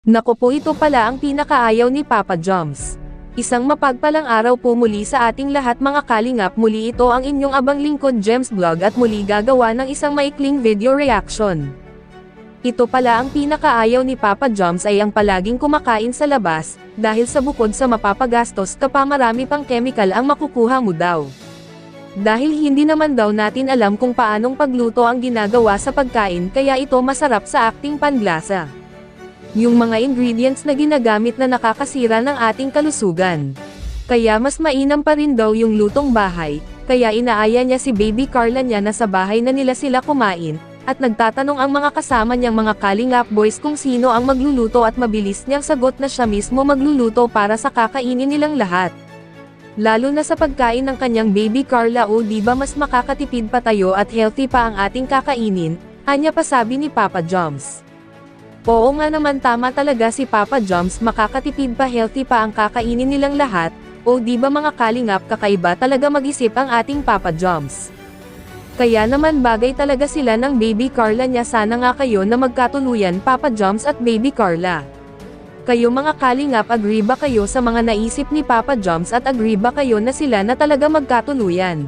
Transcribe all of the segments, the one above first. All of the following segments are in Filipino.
Naku po, ito pala ang pinakaayaw ni Papa Joms. Isang mapagpalang araw po muli sa ating lahat mga kalingap. Muli ito ang inyong abang lingkod Gems Vlog at muli gagawa ng isang maikling video reaction. Ito pala ang pinakaayaw ni Papa Joms ay ang palaging kumakain sa labas, dahil sa bukod sa mapapagastos ka pa marami pang chemical ang makukuha mo daw. Dahil hindi naman daw natin alam kung paanong pagluto ang ginagawa sa pagkain kaya ito masarap sa akting panlasa. Yung mga ingredients na ginagamit na nakakasira ng ating kalusugan. Kaya mas mainam pa rin daw yung lutong bahay, kaya inaaya niya si Baby Carla niya na sa bahay na nila sila kumain, at nagtatanong ang mga kasama niyang mga kalingap boys kung sino ang magluluto at mabilis niyang sagot na siya mismo magluluto para sa kakainin nilang lahat. Lalo na sa pagkain ng kanyang Baby Carla, o diba mas makakatipid pa tayo at healthy pa ang ating kakainin, anya pa sabi ni Papa Joms. Oo nga naman, tama talaga si Papa Joms, makakatipid pa, healthy pa ang kakainin nilang lahat, o diba mga kalingap, kakaiba talaga mag-isip ang ating Papa Joms. Kaya naman bagay talaga sila ng Baby Carla niya, sana nga kayo na magkatuluyan Papa Joms at Baby Carla. Kayo mga kalingap, agree ba kayo sa mga naisip ni Papa Joms at agree ba kayo na sila na talaga magkatuluyan?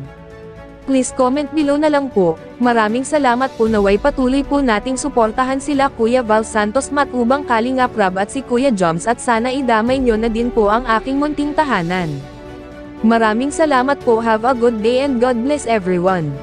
Please comment below na lang po. Maraming salamat po, naway patuloy po nating suportahan sila Kuya Val Santos Matubang, Kalingap Rab at si Kuya Joms, at sana idamay nyo na din po ang aking munting tahanan. Maraming salamat po, have a good day and God bless everyone.